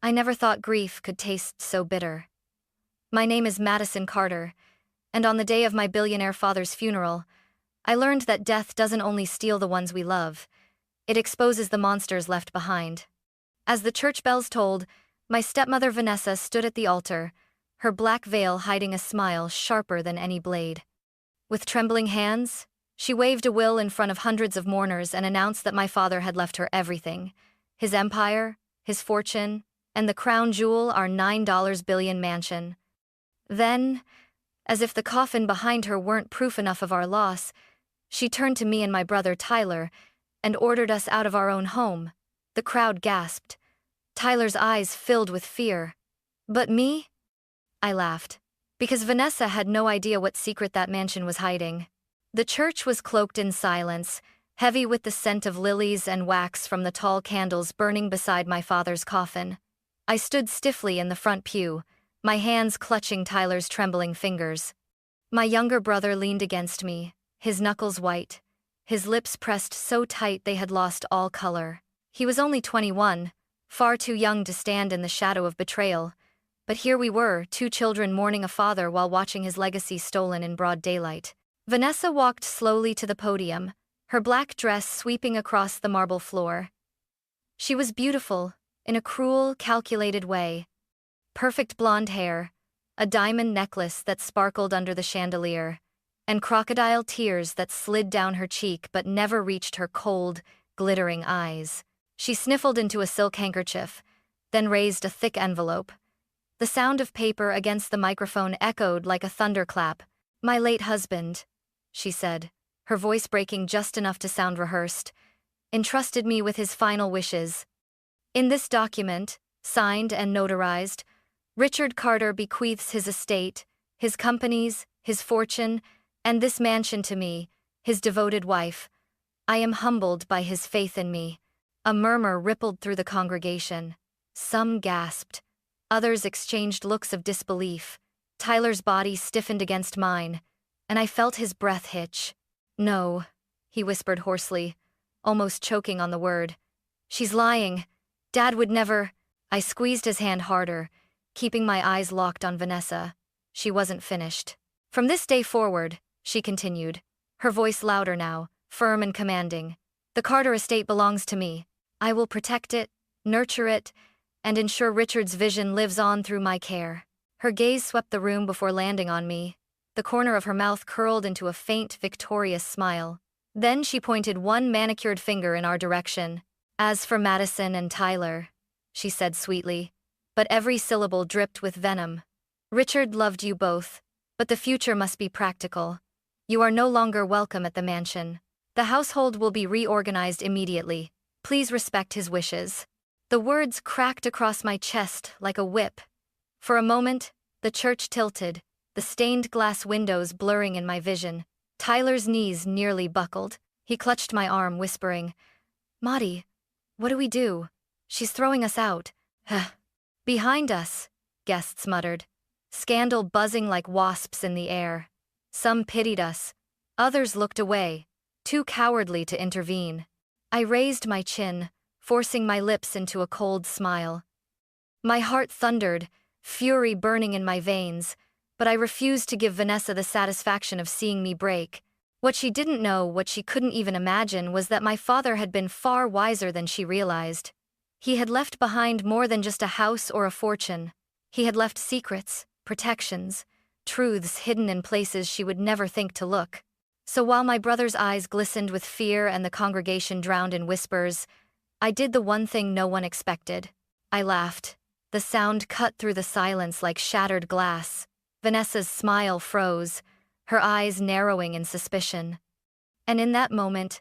I never thought grief could taste so bitter. My name is Madison Carter, and on the day of my billionaire father's funeral, I learned that death doesn't only steal the ones we love, it exposes the monsters left behind. As the church bells tolled, my stepmother Vanessa stood at the altar, her black veil hiding a smile sharper than any blade. With trembling hands, she waved a will in front of hundreds of mourners and announced that my father had left her everything: his empire, his fortune, and the crown jewel, our $9 billion mansion. Then, as if the coffin behind her weren't proof enough of our loss, she turned to me and my brother Tyler and ordered us out of our own home. The crowd gasped. Tyler's eyes filled with fear. But me? I laughed, because Vanessa had no idea what secret that mansion was hiding. The church was cloaked in silence, heavy with the scent of lilies and wax from the tall candles burning beside my father's coffin. I stood stiffly in the front pew, my hands clutching Tyler's trembling fingers. My younger brother leaned against me, his knuckles white, his lips pressed so tight they had lost all color. He was only 21, far too young to stand in the shadow of betrayal, but here we were, two children mourning a father while watching his legacy stolen in broad daylight. Vanessa walked slowly to the podium, her black dress sweeping across the marble floor. She was beautiful, in a cruel, calculated way. Perfect blonde hair, a diamond necklace that sparkled under the chandelier, and crocodile tears that slid down her cheek but never reached her cold, glittering eyes. She sniffled into a silk handkerchief, then raised a thick envelope. The sound of paper against the microphone echoed like a thunderclap. "My late husband," she said, her voice breaking just enough to sound rehearsed, "entrusted me with his final wishes. In this document, signed and notarized, Richard Carter bequeaths his estate, his companies, his fortune, and this mansion to me, his devoted wife. I am humbled by his faith in me." A murmur rippled through the congregation. Some gasped. Others exchanged looks of disbelief. Tyler's body stiffened against mine, and I felt his breath hitch. "No," he whispered hoarsely, almost choking on the word. "She's lying. Dad would never—" I squeezed his hand harder, keeping my eyes locked on Vanessa. She wasn't finished. "From this day forward," she continued, her voice louder now, firm and commanding, "the Carter estate belongs to me. I will protect it, nurture it, and ensure Richard's vision lives on through my care." Her gaze swept the room before landing on me, the corner of her mouth curled into a faint, victorious smile. Then she pointed one manicured finger in our direction. "As for Madison and Tyler," she said sweetly, but every syllable dripped with venom, "Richard loved you both, but the future must be practical. You are no longer welcome at the mansion. The household will be reorganized immediately. Please respect his wishes." The words cracked across my chest like a whip. For a moment, the church tilted, the stained glass windows blurring in my vision. Tyler's knees nearly buckled. He clutched my arm, whispering, "Maudie, what do we do? She's throwing us out." "Behind us," guests muttered, scandal buzzing like wasps in the air. Some pitied us. Others looked away, too cowardly to intervene. I raised my chin, forcing my lips into a cold smile. My heart thundered, fury burning in my veins, but I refused to give Vanessa the satisfaction of seeing me break. What she didn't know, what she couldn't even imagine, was that my father had been far wiser than she realized. He had left behind more than just a house or a fortune. He had left secrets, protections, truths hidden in places she would never think to look. So while my brother's eyes glistened with fear and the congregation drowned in whispers, I did the one thing no one expected. I laughed. The sound cut through the silence like shattered glass. Vanessa's smile froze, her eyes narrowing in suspicion. And in that moment,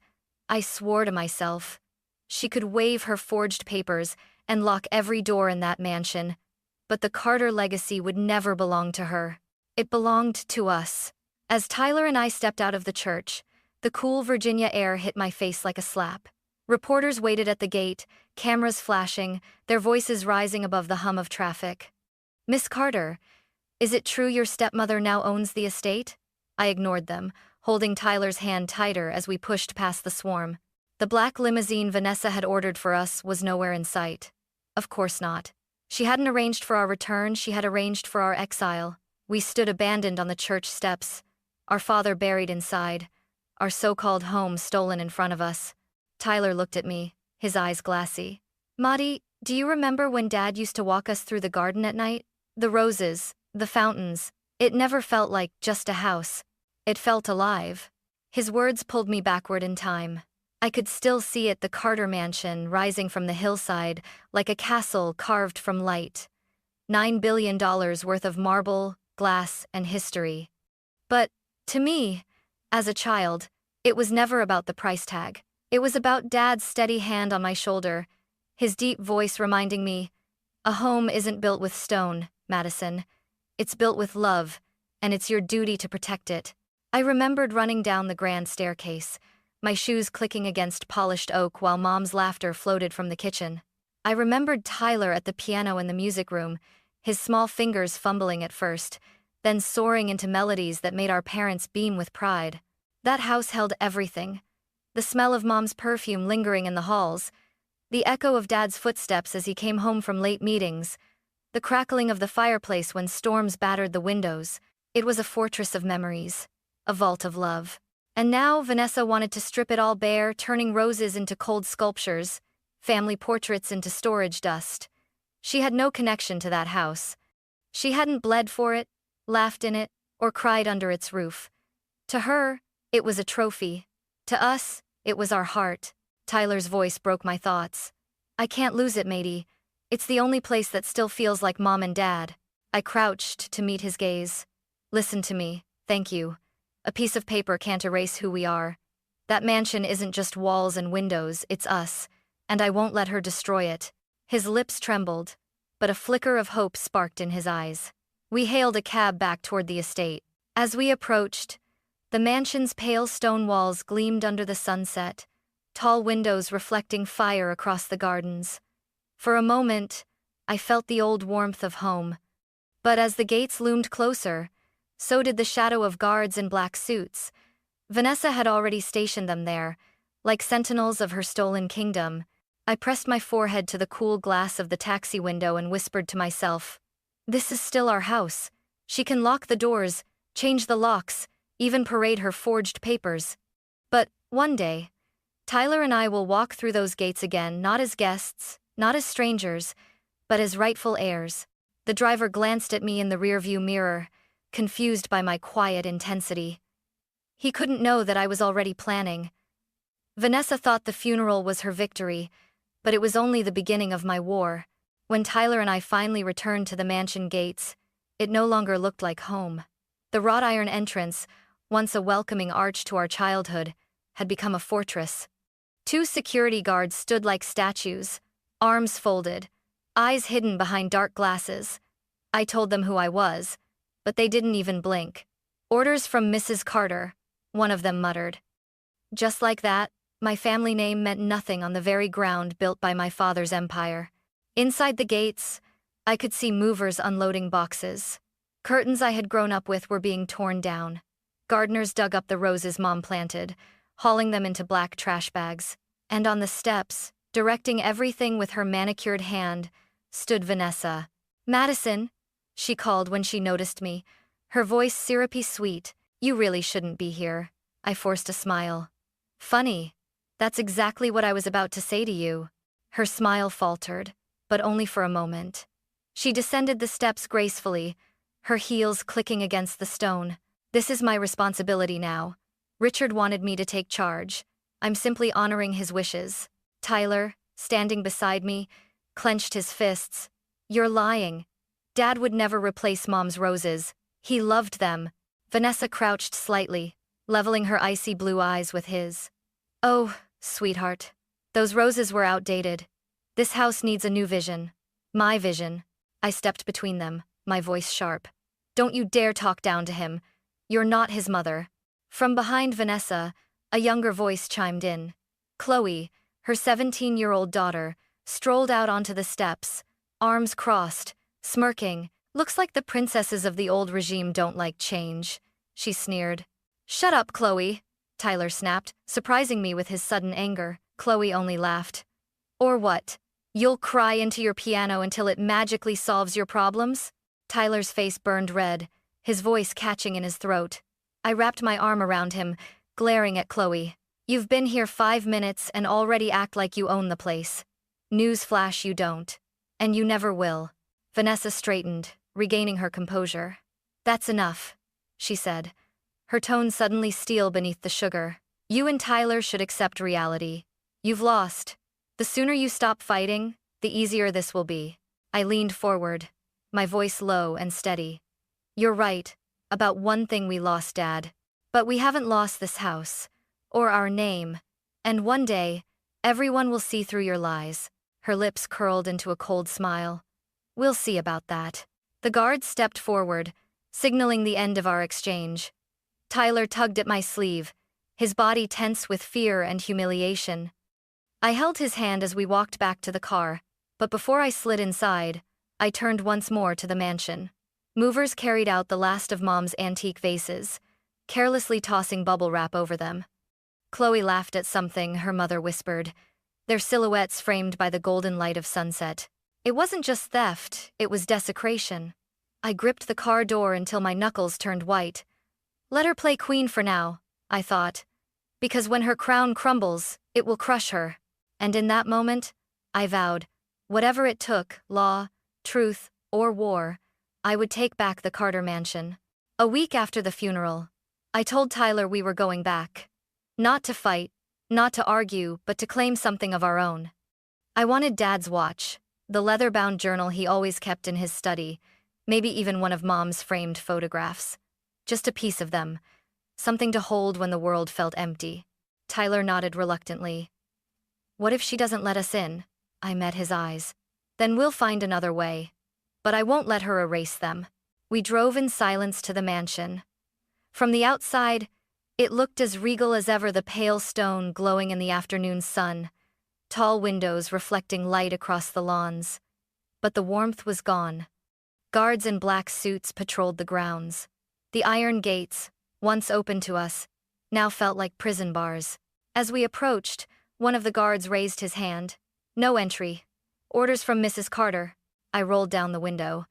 I swore to myself, she could wave her forged papers and lock every door in that mansion, but the Carter legacy would never belong to her. It belonged to us. As Tyler and I stepped out of the church, the cool Virginia air hit my face like a slap. Reporters waited at the gate, cameras flashing, their voices rising above the hum of traffic. "Miss Carter, is it true your stepmother now owns the estate?" I ignored them, holding Tyler's hand tighter as we pushed past the swarm. The black limousine Vanessa had ordered for us was nowhere in sight. Of course not. She hadn't arranged for our return, she had arranged for our exile. We stood abandoned on the church steps, our father buried inside, our so-called home stolen in front of us. Tyler looked at me, his eyes glassy. Maddie, do you remember when Dad used to walk us through the garden at night? The roses, the fountains. It never felt like just a house. It felt alive. His words pulled me backward in time. I could still see it, the Carter mansion rising from the hillside like a castle carved from light. $9 billion worth of marble, glass, and history. But, to me, as a child, it was never about the price tag. It was about Dad's steady hand on my shoulder, his deep voice reminding me, a home isn't built with stone, Madison. It's built with love, and it's your duty to protect it. I remembered running down the grand staircase, my shoes clicking against polished oak while Mom's laughter floated from the kitchen. I remembered Tyler at the piano in the music room, his small fingers fumbling at first, then soaring into melodies that made our parents beam with pride. That house held everything. The smell of Mom's perfume lingering in the halls, the echo of Dad's footsteps as he came home from late meetings, the crackling of the fireplace when storms battered the windows. It was a fortress of memories, a vault of love. And now Vanessa wanted to strip it all bare, turning roses into cold sculptures, family portraits into storage dust. She had no connection to that house. She hadn't bled for it, laughed in it, or cried under its roof. To her, it was a trophy. To us, it was our heart. Tyler's voice broke my thoughts. I can't lose it, matey. It's the only place that still feels like Mom and Dad. I crouched to meet his gaze. Listen to me, thank you. A piece of paper can't erase who we are. That mansion isn't just walls and windows, it's us, and I won't let her destroy it. His lips trembled, but a flicker of hope sparked in his eyes. We hailed a cab back toward the estate. As we approached, the mansion's pale stone walls gleamed under the sunset, tall windows reflecting fire across the gardens. For a moment, I felt the old warmth of home. But as the gates loomed closer, so did the shadow of guards in black suits. Vanessa had already stationed them there, like sentinels of her stolen kingdom. I pressed my forehead to the cool glass of the taxi window and whispered to myself, this is still our house. She can lock the doors, change the locks, even parade her forged papers. But, one day, Tyler and I will walk through those gates again, not as guests, not as strangers, but as rightful heirs. The driver glanced at me in the rearview mirror, confused by my quiet intensity. He couldn't know that I was already planning. Vanessa thought the funeral was her victory, but it was only the beginning of my war. When Tyler and I finally returned to the mansion gates, it no longer looked like home. The wrought iron entrance, once a welcoming arch to our childhood, had become a fortress. 2 security guards stood like statues, arms folded, eyes hidden behind dark glasses. I told them who I was, but they didn't even blink. Orders from Mrs. Carter, one of them muttered. Just like that, my family name meant nothing on the very ground built by my father's empire. Inside the gates, I could see movers unloading boxes. Curtains I had grown up with were being torn down. Gardeners dug up the roses Mom planted, hauling them into black trash bags. And on the steps, directing everything with her manicured hand, stood Vanessa. Madison, she called when she noticed me, her voice syrupy sweet. You really shouldn't be here. I forced a smile. Funny. That's exactly what I was about to say to you. Her smile faltered, but only for a moment. She descended the steps gracefully, her heels clicking against the stone. This is my responsibility now. Richard wanted me to take charge. I'm simply honoring his wishes. Tyler, standing beside me, clenched his fists. You're lying. Dad would never replace Mom's roses. He loved them. Vanessa crouched slightly, leveling her icy blue eyes with his. Oh, sweetheart. Those roses were outdated. This house needs a new vision. My vision. I stepped between them, my voice sharp. Don't you dare talk down to him. You're not his mother. From behind Vanessa, a younger voice chimed in. Chloe, her 17-year-old daughter, strolled out onto the steps, arms crossed, smirking. Looks like the princesses of the old regime don't like change, she sneered. Shut up, Chloe, Tyler snapped, surprising me with his sudden anger. Chloe only laughed. Or what? You'll cry into your piano until it magically solves your problems? Tyler's face burned red, his voice catching in his throat. I wrapped my arm around him, glaring at Chloe. You've been here 5 minutes and already act like you own the place. Newsflash, you don't. And you never will. Vanessa straightened, regaining her composure. That's enough, she said, her tone suddenly steel beneath the sugar. You and Tyler should accept reality. You've lost. The sooner you stop fighting, the easier this will be. I leaned forward, my voice low and steady. You're right, about one thing we lost, Dad. But we haven't lost this house, or our name, and one day, everyone will see through your lies. Her lips curled into a cold smile. We'll see about that. The guard stepped forward, signaling the end of our exchange. Tyler tugged at my sleeve, his body tense with fear and humiliation. I held his hand as we walked back to the car, but before I slid inside, I turned once more to the mansion. Movers carried out the last of Mom's antique vases, carelessly tossing bubble wrap over them. Chloe laughed at something her mother whispered, their silhouettes framed by the golden light of sunset. It wasn't just theft, it was desecration. I gripped the car door until my knuckles turned white. Let her play queen for now, I thought, because when her crown crumbles, it will crush her. And in that moment, I vowed, whatever it took, law, truth, or war, I would take back the Carter mansion. A week after the funeral, I told Tyler we were going back. Not to fight, not to argue, but to claim something of our own. I wanted Dad's watch, the leather-bound journal he always kept in his study, maybe even one of Mom's framed photographs. Just a piece of them, something to hold when the world felt empty. Tyler nodded reluctantly. What if she doesn't let us in? I met his eyes. Then we'll find another way. But I won't let her erase them. We drove in silence to the mansion. From the outside, it looked as regal as ever, the pale stone glowing in the afternoon sun, tall windows reflecting light across the lawns. But the warmth was gone. Guards in black suits patrolled the grounds. The iron gates, once open to us, now felt like prison bars. As we approached, one of the guards raised his hand. No entry. Orders from Mrs. Carter. I rolled down the window.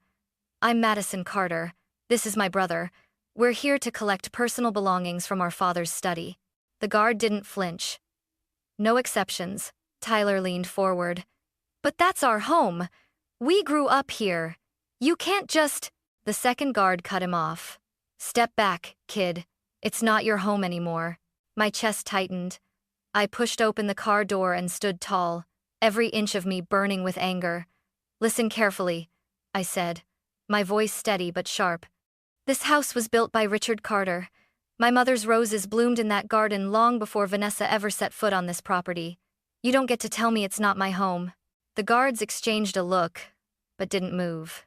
I'm Madison Carter. This is my brother. We're here to collect personal belongings from our father's study. The guard didn't flinch. No exceptions. Tyler leaned forward. But that's our home. We grew up here. You can't just... The second guard cut him off. Step back, kid. It's not your home anymore. My chest tightened. I pushed open the car door and stood tall, every inch of me burning with anger. Listen carefully, I said, my voice steady but sharp. This house was built by Richard Carter. My mother's roses bloomed in that garden long before Vanessa ever set foot on this property. You don't get to tell me it's not my home. The guards exchanged a look, but didn't move.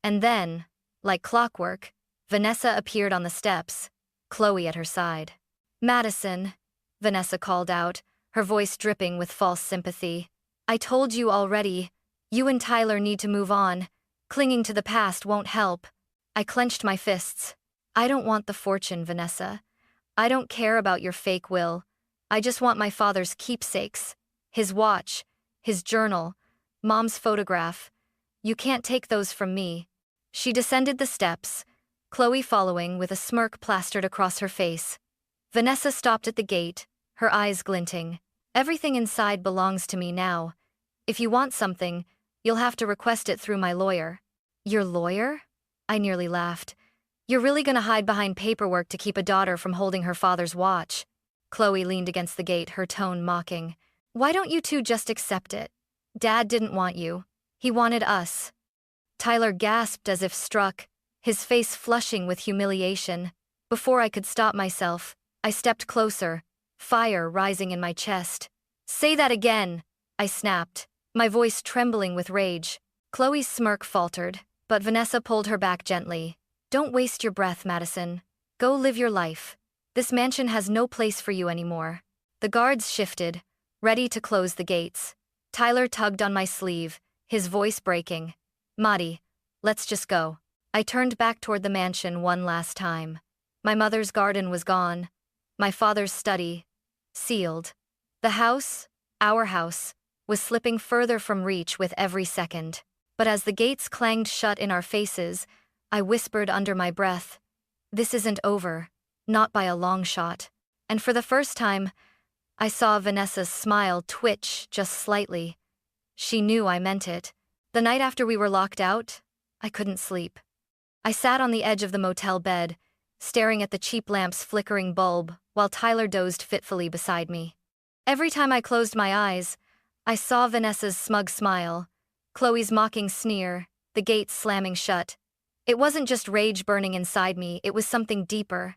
And then, like clockwork, Vanessa appeared on the steps, Chloe at her side. Madison, Vanessa called out, her voice dripping with false sympathy. I told you already. You and Tyler need to move on. Clinging to the past won't help. I clenched my fists. I don't want the fortune, Vanessa. I don't care about your fake will. I just want my father's keepsakes. His watch, his journal, Mom's photograph. You can't take those from me. She descended the steps, Chloe following with a smirk plastered across her face. Vanessa stopped at the gate, her eyes glinting. Everything inside belongs to me now. If you want something, you'll have to request it through my lawyer. Your lawyer? I nearly laughed. You're really gonna hide behind paperwork to keep a daughter from holding her father's watch? Chloe leaned against the gate, her tone mocking. Why don't you two just accept it? Dad didn't want you. He wanted us. Tyler gasped as if struck, his face flushing with humiliation. Before I could stop myself, I stepped closer, fire rising in my chest. Say that again, I snapped, my voice trembling with rage. Chloe's smirk faltered, but Vanessa pulled her back gently. Don't waste your breath, Madison. Go live your life. This mansion has no place for you anymore. The guards shifted, ready to close the gates. Tyler tugged on my sleeve, his voice breaking. Maddie, let's just go. I turned back toward the mansion one last time. My mother's garden was gone. My father's study, sealed. The house, our house, was slipping further from reach with every second. But as the gates clanged shut in our faces, I whispered under my breath, "This isn't over, not by a long shot." And for the first time, I saw Vanessa's smile twitch just slightly. She knew I meant it. The night after we were locked out, I couldn't sleep. I sat on the edge of the motel bed, staring at the cheap lamp's flickering bulb while Tyler dozed fitfully beside me. Every time I closed my eyes, I saw Vanessa's smug smile, Chloe's mocking sneer, the gates slamming shut. It wasn't just rage burning inside me, it was something deeper.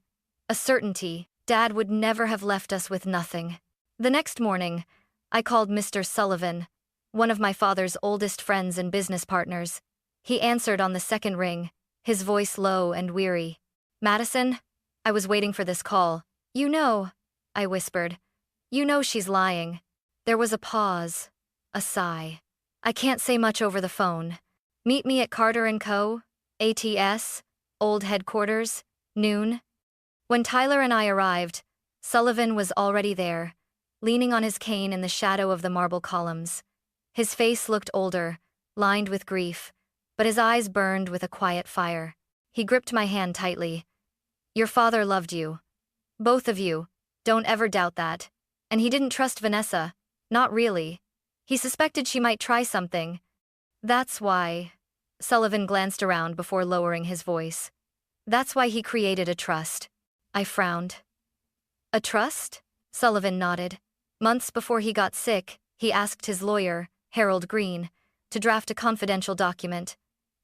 A certainty, Dad would never have left us with nothing. The next morning, I called Mr. Sullivan, one of my father's oldest friends and business partners. He answered on the second ring, his voice low and weary. "Madison, I was waiting for this call. You know," I whispered. "You know she's lying." There was a pause, a sigh. "I can't say much over the phone. Meet me at Carter & Co., ATS, old headquarters, noon." When Tyler and I arrived, Sullivan was already there, leaning on his cane in the shadow of the marble columns. His face looked older, lined with grief, but his eyes burned with a quiet fire. He gripped my hand tightly. "Your father loved you. Both of you. Don't ever doubt that. And he didn't trust Vanessa. Not really. He suspected she might try something. That's why..." Sullivan glanced around before lowering his voice. "That's why he created a trust." I frowned. "A trust?" Sullivan nodded. "Months before he got sick, he asked his lawyer, Harold Green, to draft a confidential document.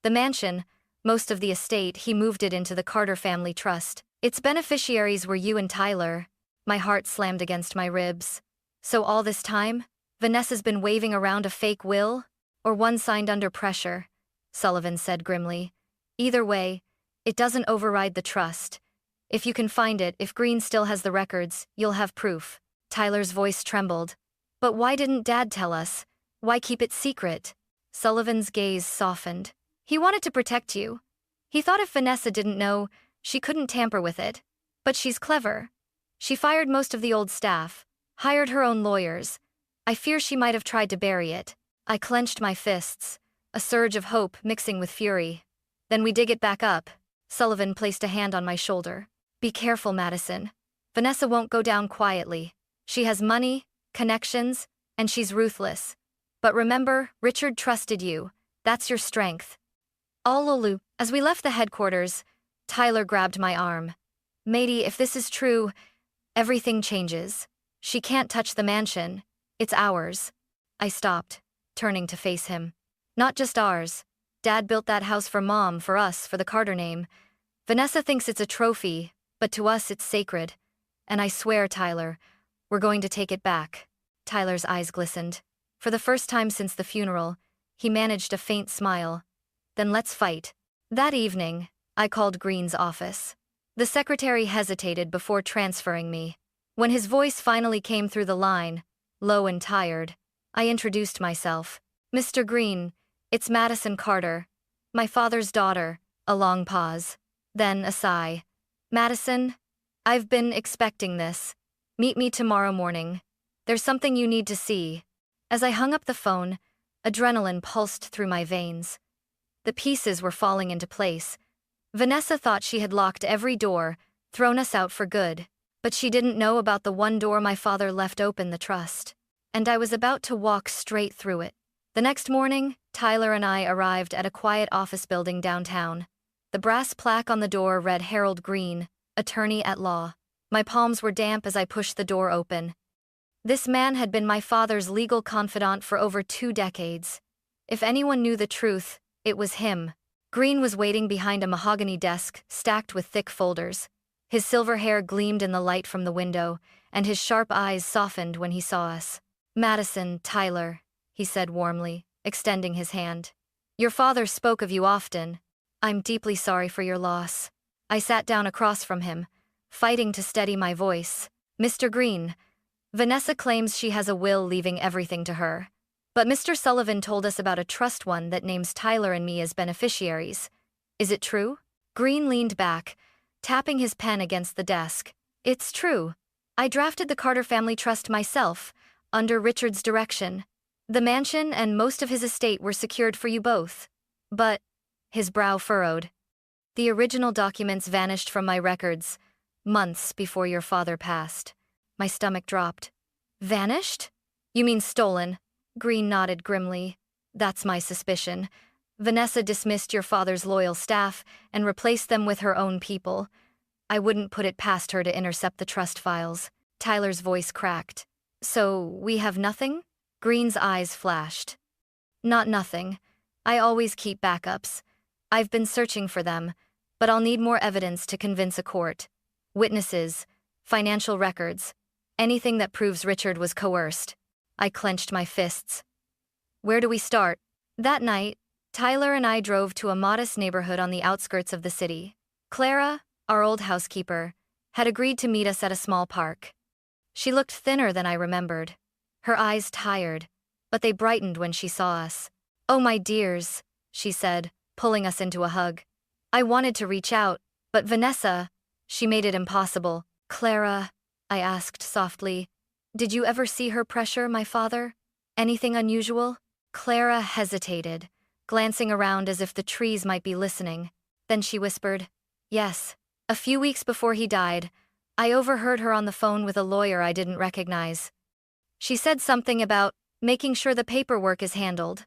The mansion, most of the estate, he moved it into the Carter family trust. Its beneficiaries were you and Tyler." My heart slammed against my ribs. "So all this time, Vanessa's been waving around a fake will? Or one signed under pressure?" Sullivan said grimly. "Either way, it doesn't override the trust. If you can find it, if Green still has the records, you'll have proof." Tyler's voice trembled. "But why didn't Dad tell us? Why keep it secret?" Sullivan's gaze softened. "He wanted to protect you. He thought if Vanessa didn't know, she couldn't tamper with it. But she's clever. She fired most of the old staff, hired her own lawyers. I fear she might have tried to bury it." I clenched my fists, a surge of hope mixing with fury. "Then we dig it back up." Sullivan placed a hand on my shoulder. "Be careful, Madison. Vanessa won't go down quietly. She has money, connections, and she's ruthless. But remember, Richard trusted you. That's your strength." All as we left the headquarters, Tyler grabbed my arm. "Matey, if this is true, everything changes. She can't touch the mansion. It's ours." I stopped, turning to face him. "Not just ours. Dad built that house for Mom, for us, for the Carter name. Vanessa thinks it's a trophy, but to us it's sacred. And I swear, Tyler, we're going to take it back." Tyler's eyes glistened. For the first time since the funeral, he managed a faint smile. "Then let's fight." That evening, I called Green's office. The secretary hesitated before transferring me. When his voice finally came through the line, low and tired, I introduced myself. "Mr. Green, it's Madison Carter, my father's daughter." A long pause. Then a sigh. "Madison, I've been expecting this. Meet me tomorrow morning. There's something you need to see." As I hung up the phone, adrenaline pulsed through my veins. The pieces were falling into place. Vanessa thought she had locked every door, thrown us out for good. But she didn't know about the one door my father left open, the trust. And I was about to walk straight through it. The next morning, Tyler and I arrived at a quiet office building downtown. The brass plaque on the door read Harold Green, attorney at law. My palms were damp as I pushed the door open. This man had been my father's legal confidant for over 2 decades. If anyone knew the truth, it was him. Green was waiting behind a mahogany desk stacked with thick folders. His silver hair gleamed in the light from the window, and his sharp eyes softened when he saw us. "Madison, Tyler," he said warmly, extending his hand. "Your father spoke of you often. I'm deeply sorry for your loss." I sat down across from him, fighting to steady my voice. "Mr. Green, Vanessa claims she has a will leaving everything to her. But Mr. Sullivan told us about a trust one that names Tyler and me as beneficiaries. Is it true?" Green leaned back, tapping his pen against the desk. "It's true. I drafted the Carter family trust myself, under Richard's direction. The mansion and most of his estate were secured for you both. But, his brow furrowed. The original documents vanished from my records, months before your father passed. My stomach dropped. Vanished? You mean stolen? Green nodded grimly. That's my suspicion. Vanessa dismissed your father's loyal staff and replaced them with her own people. I wouldn't put it past her to intercept the trust files. Tyler's voice cracked. So, we have nothing? Green's eyes flashed. Not nothing. I always keep backups. I've been searching for them, but I'll need more evidence to convince a court. Witnesses, financial records, anything that proves Richard was coerced. I clenched my fists. Where do we start? That night, Tyler and I drove to a modest neighborhood on the outskirts of the city. Clara, our old housekeeper, had agreed to meet us at a small park. She looked thinner than I remembered. Her eyes tired, but they brightened when she saw us. Oh, my dears, she said, pulling us into a hug. I wanted to reach out, but Vanessa, she made it impossible. Clara, I asked softly, did you ever see her pressure my father? Anything unusual? Clara hesitated, glancing around as if the trees might be listening. Then she whispered, yes. A few weeks before he died, I overheard her on the phone with a lawyer I didn't recognize. She said something about making sure the paperwork is handled.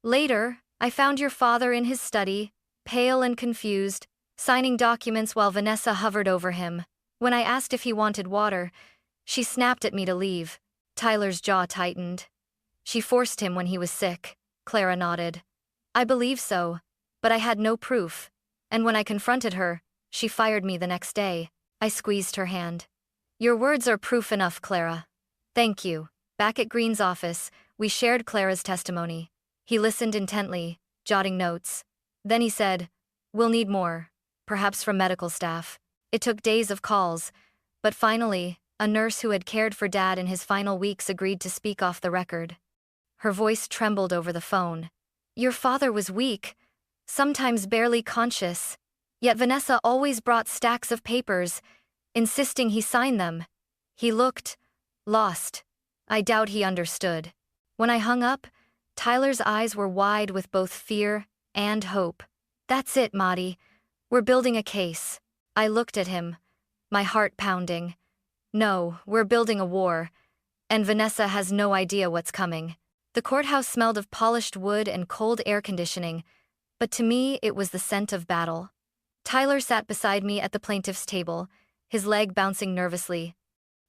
Later, I found your father in his study, pale and confused, signing documents while Vanessa hovered over him. When I asked if he wanted water, she snapped at me to leave. Tyler's jaw tightened. She forced him when he was sick. Clara nodded. I believe so, but I had no proof. And when I confronted her, she fired me the next day. I squeezed her hand. Your words are proof enough, Clara. Thank you. Back at Green's office, we shared Clara's testimony. He listened intently, jotting notes. Then he said, we'll need more, perhaps from medical staff. It took days of calls, but finally, a nurse who had cared for Dad in his final weeks agreed to speak off the record. Her voice trembled over the phone. Your father was weak, sometimes barely conscious, yet Vanessa always brought stacks of papers, insisting he sign them. He looked lost. I doubt he understood. When I hung up, Tyler's eyes were wide with both fear and hope. That's it, Maddie. We're building a case. I looked at him, my heart pounding. No, we're building a war, and Vanessa has no idea what's coming. The courthouse smelled of polished wood and cold air conditioning, but to me it was the scent of battle. Tyler sat beside me at the plaintiff's table, his leg bouncing nervously.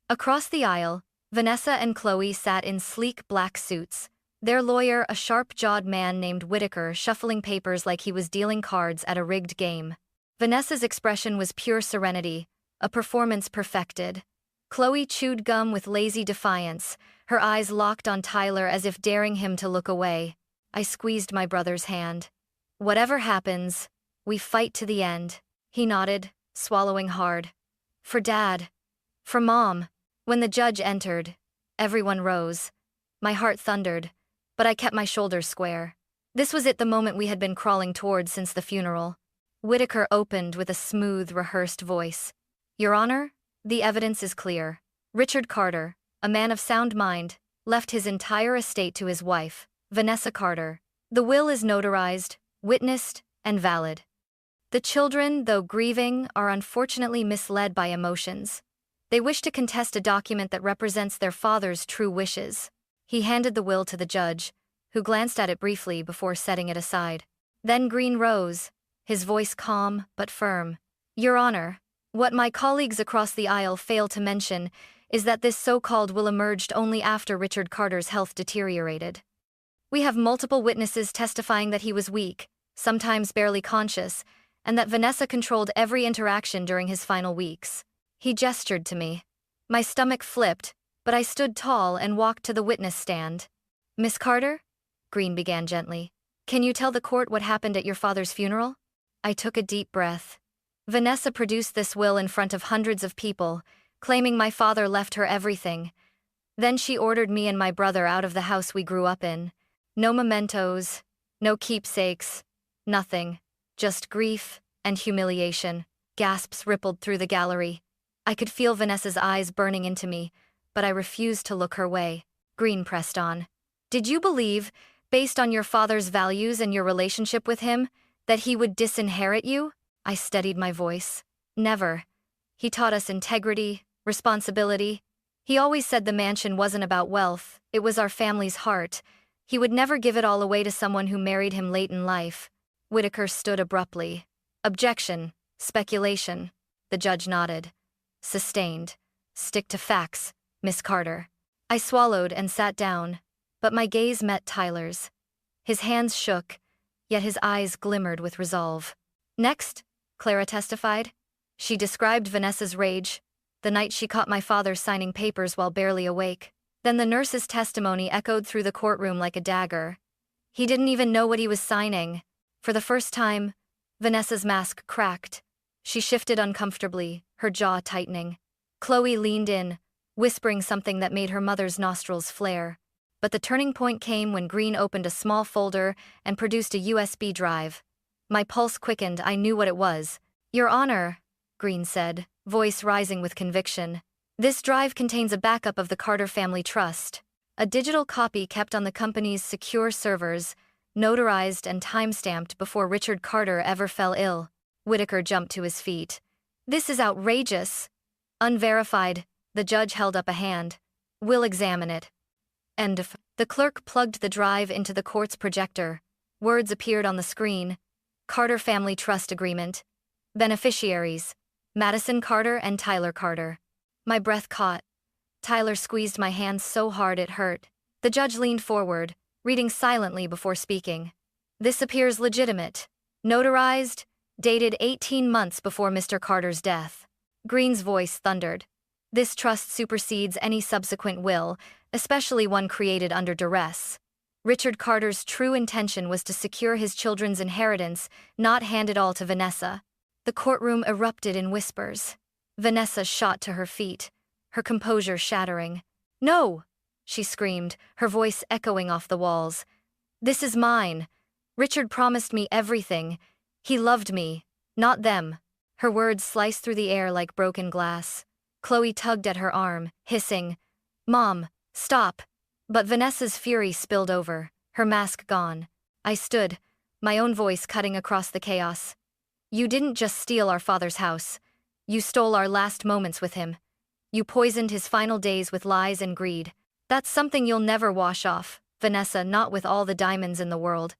Across the aisle, Vanessa and Chloe sat in sleek black suits, their lawyer a sharp-jawed man named Whitaker shuffling papers like he was dealing cards at a rigged game. Vanessa's expression was pure serenity, a performance perfected. Chloe chewed gum with lazy defiance, her eyes locked on Tyler as if daring him to look away. I squeezed my brother's hand. Whatever happens, we fight to the end. He nodded, swallowing hard. For Dad. For Mom. When the judge entered, everyone rose. My heart thundered, but I kept my shoulders square. This was it, the moment we had been crawling toward since the funeral. Whitaker opened with a smooth, rehearsed voice. Your Honor, the evidence is clear. Richard Carter, a man of sound mind, left his entire estate to his wife, Vanessa Carter. The will is notarized, witnessed, and valid. The children, though grieving, are unfortunately misled by emotions. They wish to contest a document that represents their father's true wishes. He handed the will to the judge, who glanced at it briefly before setting it aside. Then Green rose, his voice calm but firm. Your Honor, what my colleagues across the aisle fail to mention is that this so-called will emerged only after Richard Carter's health deteriorated. We have multiple witnesses testifying that he was weak, sometimes barely conscious, and that Vanessa controlled every interaction during his final weeks. He gestured to me. My stomach flipped, but I stood tall and walked to the witness stand. Miss Carter? Green began gently. Can you tell the court what happened at your father's funeral? I took a deep breath. Vanessa produced this will in front of hundreds of people, claiming my father left her everything. Then she ordered me and my brother out of the house we grew up in. No mementos, no keepsakes, nothing. Just grief and humiliation. Gasps rippled through the gallery. I could feel Vanessa's eyes burning into me, but I refused to look her way. Green pressed on. Did you believe, based on your father's values and your relationship with him, that he would disinherit you? I steadied my voice. Never. He taught us integrity, responsibility. He always said the mansion wasn't about wealth, it was our family's heart. He would never give it all away to someone who married him late in life. Whitaker stood abruptly. Objection. Speculation. The judge nodded. Sustained. Stick to facts, Miss Carter. I swallowed and sat down, but my gaze met Tyler's. His hands shook, yet his eyes glimmered with resolve. Next, Clara testified. She described Vanessa's rage, the night she caught my father signing papers while barely awake. Then the nurse's testimony echoed through the courtroom like a dagger. He didn't even know what he was signing. For the first time, Vanessa's mask cracked. She shifted uncomfortably, her jaw tightening. Chloe leaned in, whispering something that made her mother's nostrils flare. But the turning point came when Green opened a small folder and produced a USB drive. My pulse quickened, I knew what it was. Your Honor, Green said, voice rising with conviction. This drive contains a backup of the Carter Family Trust, a digital copy kept on the company's secure servers, notarized and time-stamped before Richard Carter ever fell ill. Whitaker jumped to his feet. This is outrageous. Unverified, the judge held up a hand. We'll examine it. End of. The clerk plugged the drive into the court's projector. Words appeared on the screen. Carter Family Trust Agreement. Beneficiaries: Madison Carter and Tyler Carter. My breath caught. Tyler squeezed my hand so hard it hurt. The judge leaned forward, reading silently before speaking. This appears legitimate. Notarized, dated 18 months before Mr. Carter's death. Green's voice thundered. This trust supersedes any subsequent will, especially one created under duress. Richard Carter's true intention was to secure his children's inheritance, not hand it all to Vanessa. The courtroom erupted in whispers. Vanessa shot to her feet, her composure shattering. No! She screamed, her voice echoing off the walls. This is mine. Richard promised me everything. He loved me, not them. Her words sliced through the air like broken glass. Chloe tugged at her arm, hissing, Mom, stop. But Vanessa's fury spilled over, her mask gone. I stood, my own voice cutting across the chaos. You didn't just steal our father's house. You stole our last moments with him. You poisoned his final days with lies and greed. That's something you'll never wash off, Vanessa, not with all the diamonds in the world.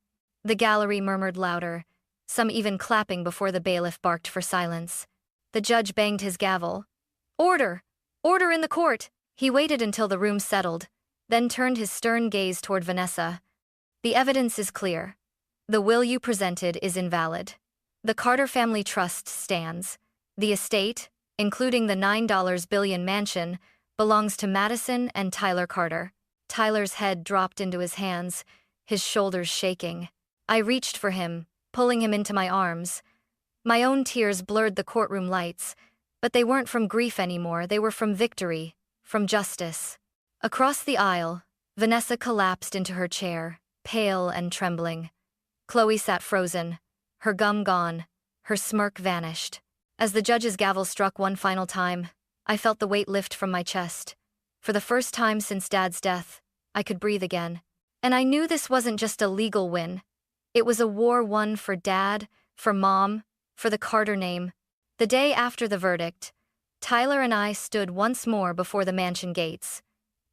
The gallery murmured louder, some even clapping before the bailiff barked for silence. The judge banged his gavel. Order! Order in the court! He waited until the room settled, then turned his stern gaze toward Vanessa. The evidence is clear. The will you presented is invalid. The Carter Family Trust stands. The estate, including the $9 billion mansion, belongs to Madison and Tyler Carter. Tyler's head dropped into his hands, his shoulders shaking. I reached for him, pulling him into my arms. My own tears blurred the courtroom lights, but they weren't from grief anymore, they were from victory, from justice. Across the aisle, Vanessa collapsed into her chair, pale and trembling. Chloe sat frozen, her gum gone, her smirk vanished. As the judge's gavel struck one final time, I felt the weight lift from my chest. For the first time since Dad's death, I could breathe again. And I knew this wasn't just a legal win. It was a war won for Dad, for Mom, for the Carter name. The day after the verdict, Tyler and I stood once more before the mansion gates.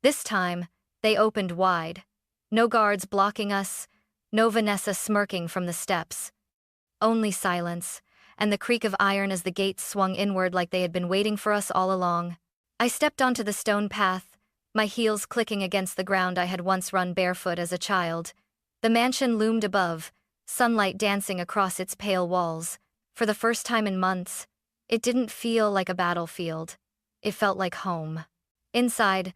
This time, they opened wide. No guards blocking us, no Vanessa smirking from the steps. Only silence, and the creak of iron as the gates swung inward like they had been waiting for us all along. I stepped onto the stone path, my heels clicking against the ground I had once run barefoot as a child. The mansion loomed above, sunlight dancing across its pale walls. For the first time in months, it didn't feel like a battlefield. It felt like home. Inside,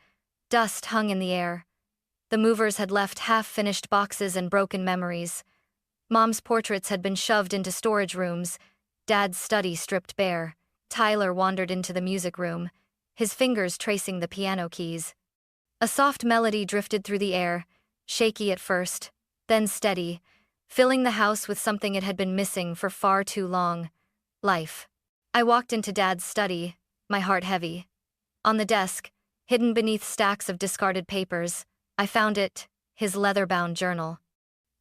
dust hung in the air. The movers had left half-finished boxes and broken memories. Mom's portraits had been shoved into storage rooms, Dad's study stripped bare. Tyler wandered into the music room, his fingers tracing the piano keys. A soft melody drifted through the air, shaky at first, then steady, filling the house with something it had been missing for far too long: life. I walked into Dad's study, my heart heavy. On the desk, hidden beneath stacks of discarded papers, I found it, his leather-bound journal.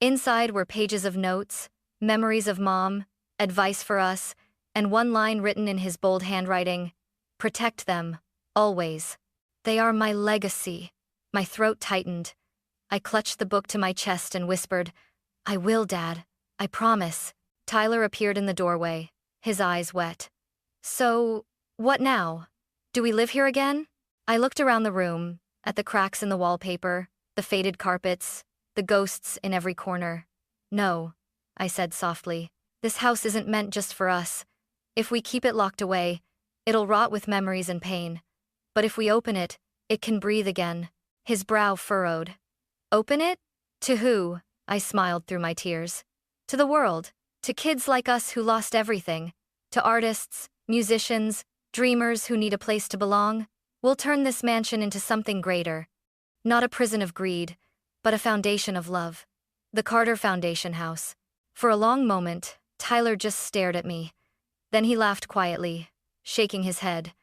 Inside were pages of notes, memories of Mom, advice for us, and one line written in his bold handwriting: "Protect them, always. They are my legacy." My throat tightened. I clutched the book to my chest and whispered, "I will, Dad. I promise." Tyler appeared in the doorway, his eyes wet. "So, what now? Do we live here again?" I looked around the room, at the cracks in the wallpaper, the faded carpets, the ghosts in every corner. "No," I said softly. "This house isn't meant just for us. If we keep it locked away, it'll rot with memories and pain. But if we open it, it can breathe again." His brow furrowed. "Open it? To who?" I smiled through my tears. "To the world. To kids like us who lost everything. To artists, musicians, dreamers who need a place to belong. We'll turn this mansion into something greater. Not a prison of greed, but a foundation of love. The Carter Foundation House." For a long moment, Tyler just stared at me. Then he laughed quietly, shaking his head.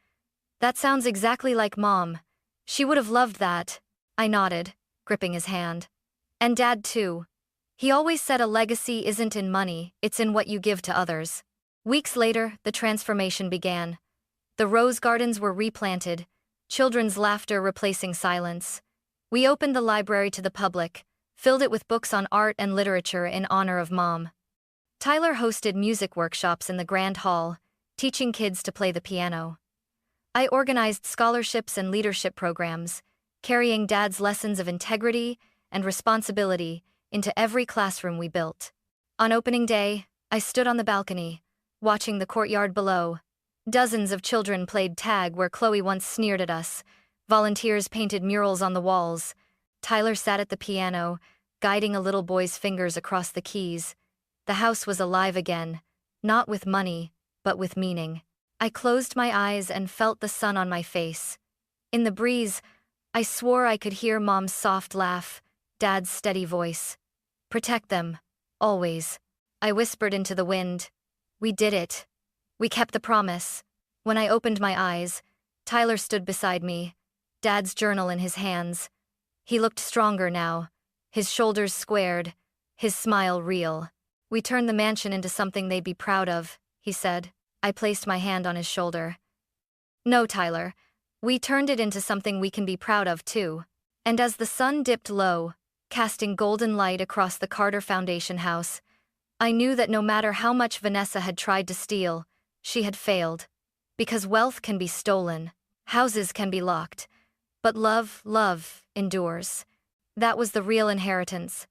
"That sounds exactly like Mom. She would have loved that." I nodded, gripping his hand. "And Dad too. He always said a legacy isn't in money, it's in what you give to others." Weeks later, the transformation began. The rose gardens were replanted, children's laughter replacing silence. We opened the library to the public, filled it with books on art and literature in honor of Mom. Tyler hosted music workshops in the Grand Hall, teaching kids to play the piano. I organized scholarships and leadership programs, carrying Dad's lessons of integrity and responsibility into every classroom we built. On opening day, I stood on the balcony, watching the courtyard below. Dozens of children played tag where Chloe once sneered at us. Volunteers painted murals on the walls. Tyler sat at the piano, guiding a little boy's fingers across the keys. The house was alive again, not with money, but with meaning. I closed my eyes and felt the sun on my face. In the breeze, I swore I could hear Mom's soft laugh, Dad's steady voice. "Protect them, always." I whispered into the wind. We did it. We kept the promise. When I opened my eyes, Tyler stood beside me, Dad's journal in his hands. He looked stronger now, his shoulders squared, his smile real. "We turned the mansion into something they'd be proud of," he said. I placed my hand on his shoulder. "No, Tyler. We turned it into something we can be proud of, too." And as the sun dipped low, casting golden light across the Carter Foundation house, I knew that no matter how much Vanessa had tried to steal, she had failed. Because wealth can be stolen, houses can be locked, but love endures. That was the real inheritance,